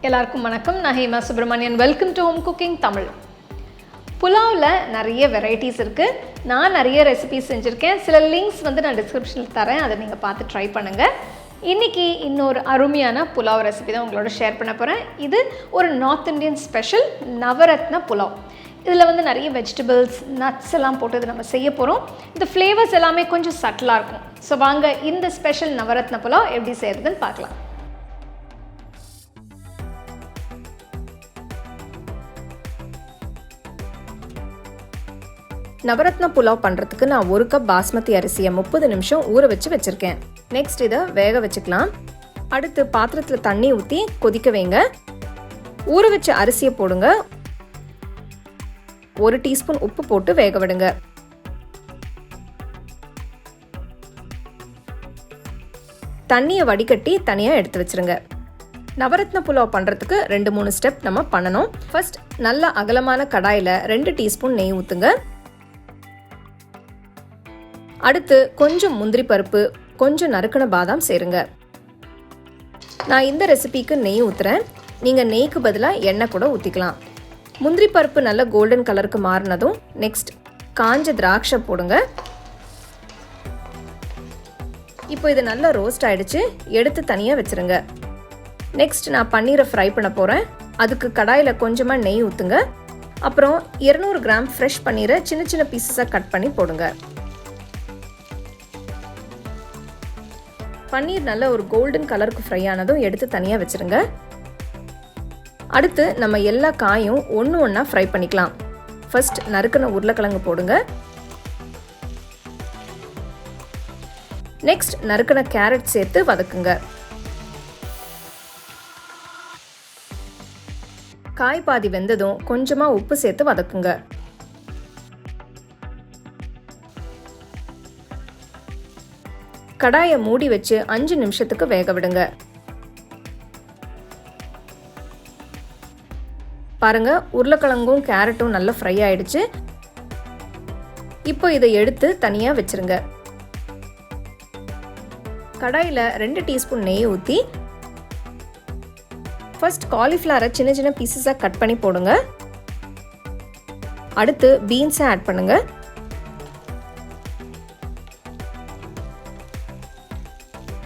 எல்லாருக்கும் வணக்கம். நான் Hema Subramanian. Welcome to home cooking Tamil. புலாவில் நிறைய வெரைட்டிஸ் இருக்குது. நான் நிறைய ரெசிபிஸ் செஞ்சுருக்கேன். சில லிங்க்ஸ் நான் டிஸ்கிரிப்ஷனில் தரேன், அதை நீங்கள் பார்த்து ட்ரை பண்ணுங்கள். இன்றைக்கி இன்னொரு அருமையான புலாவ் ரெசிபி தான் உங்களோட ஷேர் பண்ண போகிறேன். இது ஒரு நார்த் இந்தியன் ஸ்பெஷல் நவரத்ன புலாவ். இதில் நிறைய வெஜிடபிள்ஸ், நட்ஸ் எல்லாம் போட்டு இது நம்ம செய்ய போகிறோம். இந்த ஃப்ளேவர்ஸ் எல்லாமே கொஞ்சம் சட்டிலாக இருக்கும். ஸோ வாங்க இந்த ஸ்பெஷல் நவரத்ன புலாவ் எப்படி செய்கிறதுன்னு பார்க்கலாம். நவரத்ன புலாவ் பண்ணுறதுக்கு நான் 1 கப் பாஸ்மதி அரிசியை 30 நிமிஷம் ஊற வச்சுருக்கேன். நெக்ஸ்ட் இதை வேக வச்சுக்கலாம். அடுத்து பாத்திரத்தில் தண்ணி ஊற்றி கொதிக்க வைங்க. ஊற வச்ச அரிசியை போடுங்க. 1 டீஸ்பூன் உப்பு போட்டு வேக விடுங்க. தண்ணியை வடிகட்டி தனியாக எடுத்து வச்சிருங்க. நவரத்ன புலாவ் பண்ணுறதுக்கு 2-3 ஸ்டெப் நம்ம பண்ணணும். ஃபர்ஸ்ட் நல்ல அகலமான கடாயில் 2 டீஸ்பூன் நெய் ஊற்றுங்க. அடுத்து கொஞ்சம் முந்திரி பருப்பு, கொஞ்சம் நறுக்கின பாதாம் சேருங்க. நான் இந்த ரெசிபிக்கு நெய் ஊற்றுறேன். நீங்கள் நெய்க்கு பதிலாக எண்ணெய் கூட ஊற்றிக்கலாம். முந்திரி பருப்பு நல்ல கோல்டன் கலருக்கு மாறினதும் நெக்ஸ்ட் காஞ்ச திராட்சை போடுங்க. இப்போ இது நல்லா ரோஸ்ட் ஆயிடுச்சு. எடுத்து தனியாக வச்சுருங்க. நெக்ஸ்ட் நான் பன்னீரை ஃப்ரை பண்ண போகிறேன். அதுக்கு கடாயில் கொஞ்சமாக நெய் ஊற்றுங்க. அப்புறம் 200 கிராம் ஃப்ரெஷ் பன்னீரை சின்ன சின்ன பீசஸாக கட் பண்ணி போடுங்க. பன்னீர் நல்ல ஒரு கோல்டன் கலருக்கு ஃப்ரை ஆனதும் எடுத்து தனியாக வச்சுருங்க. அடுத்து நம்ம எல்லா காயும் ஒன்று ஒன்றா ஃப்ரை பண்ணிக்கலாம். ஃபர்ஸ்ட் நறுக்கின உருளைக்கிழங்கு போடுங்க. நெக்ஸ்ட் நறுக்கின கேரட் சேர்த்து வதக்குங்க. காய் பாதி வெந்ததும் கொஞ்சமாக உப்பு சேர்த்து வதக்குங்க. கடாயை மூடி வச்சு 5 நிமிஷத்துக்கு வேக விடுங்க. பாருங்க, உருளைக்கிழங்கும் கேரட்டும் நல்லா ஃப்ரை ஆயிடுச்சு. இப்போ இதை எடுத்து தனியாக வச்சிருங்க. கடாயில் 2 டீஸ்பூன் நெய் ஊற்றி ஃபர்ஸ்ட் காலிஃப்ளவரை சின்ன சின்ன பீசஸாக கட் பண்ணி போடுங்க. அடுத்து பீன்ஸை ஆட் பண்ணுங்க.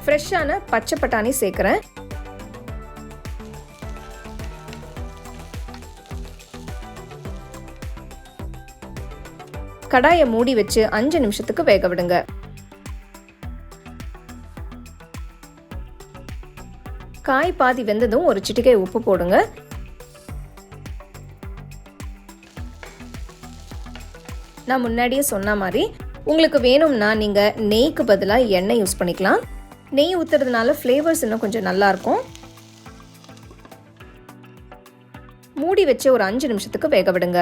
ஃப்ரெஷ்ஷான பச்சை பட்டாணி சேர்க்குறேன். கடாயை மூடி வச்சு 5 நிமிஷத்துக்கு வேக விடுங்க. காய் பாதி வெந்ததும் ஒரு சிட்டிகை உப்பு போடுங்க. நான் முன்னாடியே சொன்ன மாதிரி உங்களுக்கு வேணும்னா நீங்கள் நெய்க்கு பதிலாக எண்ணெய் யூஸ் பண்ணிக்கலாம். நெய் ஊற்றுறதுனால ஃப்ளேவர்ஸ் இன்னும் கொஞ்சம் நல்லாயிருக்கும். மூடி வச்சு ஒரு 5 நிமிஷத்துக்கு வேக விடுங்க.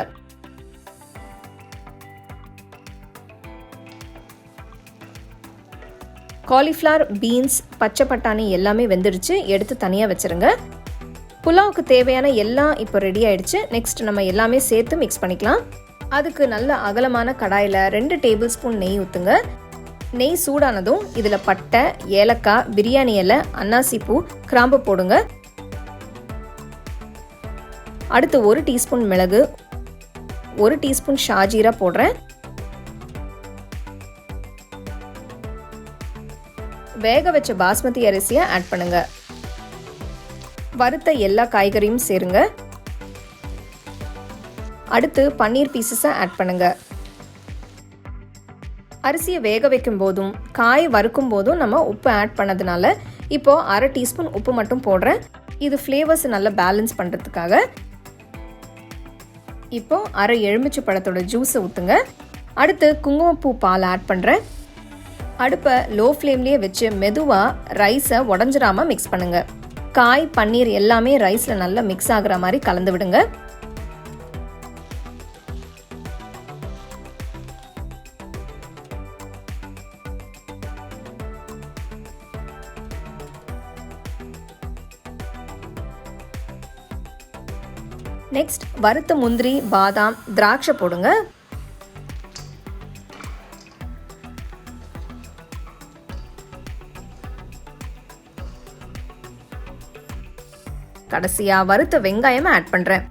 காலிஃப்ளவர், பீன்ஸ், பச்சை பட்டாணி எல்லாமே வெந்துடுச்சு. எடுத்து தனியாக வச்சுருங்க. புலாவுக்கு தேவையான எல்லாம் இப்போ ரெடி ஆயிடுச்சு. நெக்ஸ்ட் நம்ம எல்லாமே சேர்த்து மிக்ஸ் பண்ணிக்கலாம். அதுக்கு நல்ல அகலமான கடாயில் 2 டேபிள் ஸ்பூன் நெய் ஊற்றுங்க. நெய் சூடானதும் இதில் பட்டை, ஏலக்காய், பிரியாணி இலை, அன்னாசி பூ, கிராம்பு போடுங்க. அடுத்து 1 டீஸ்பூன் மிளகு, 1 டீஸ்பூன் ஷாஜீரா போடுறேன். வேக வச்ச பாஸ்மதி அரிசியை ஆட் பண்ணுங்க. வறுத்த எல்லா காய்கறியும் சேருங்க. அடுத்து பன்னீர் பீசஸை ஆட் பண்ணுங்க. அரிசியை வேக வைக்கும் போதும் காய் வறுக்கும் போதும் நம்ம உப்பு ஆட் பண்ணதுனால இப்போ 1/2 டீஸ்பூன் உப்பு மட்டும் போடுறேன். இது ஃப்ளேவர்ஸ் நல்லா பேலன்ஸ் பண்ணுறதுக்காக. இப்போ 1/2 எலுமிச்சை பழத்தோட ஜூஸை ஊற்றுங்க. அடுத்து குங்குமப்பூ பால் ஆட் பண்ணுறேன். அடுப்பை லோ ஃப்ளேம்லேயே வச்சு மெதுவாக ரைஸை உடஞ்சிடாமல் மிக்ஸ் பண்ணுங்க. காய், பன்னீர் எல்லாமே ரைஸில் நல்லா மிக்ஸ் ஆகுற மாதிரி கலந்து விடுங்க. நெக்ஸ்ட் வறுத்த முந்திரி, பாதாம், திராட்சை போடுங்க. கடைசியாக வறுத்த வெங்காயமும் ஆட் பண்ணுறேன்.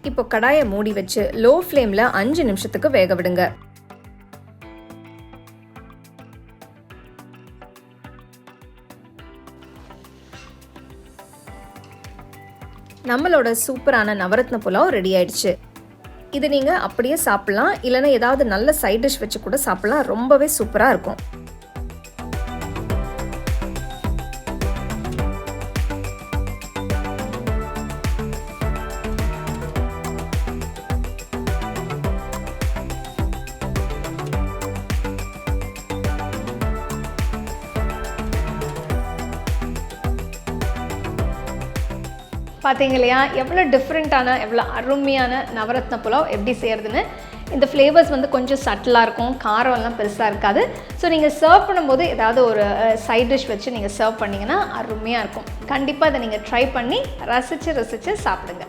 இப்போ கடாயை மூடி வச்சு லோ ஃப்ளேமில் 5 நிமிஷத்துக்கு வேக விடுங்க. நம்மளோட சூப்பரான நவரத்ன புலாவ் ரெடி ஆயிடுச்சு. இது நீங்கள் அப்படியே சாப்பிட்லாம், இல்லைன்னா ஏதாவது நல்ல சைட் டிஷ் வச்சு கூட சாப்பிட்லாம். ரொம்பவே சூப்பராக இருக்கும். பார்த்தீங்க இல்லையா, எவ்வளோ டிஃப்ரெண்ட்டான எவ்வளோ அருமையான நவரத்ன புலாவ் எப்படி செய்கிறதுன்னு. இந்த ஃப்ளேவர்ஸ் வந்து கொஞ்சம் சட்டிலாக இருக்கும், காரம்லாம் பெருசாக இருக்காது. ஸோ நீங்கள் சர்வ் பண்ணும்போது ஏதாவது ஒரு சைட் டிஷ் வச்சு நீங்கள் சர்வ் பண்ணிங்கன்னா அருமையாக இருக்கும். கண்டிப்பாக இதை நீங்கள் ட்ரை பண்ணி ரசித்து சாப்பிடுங்க.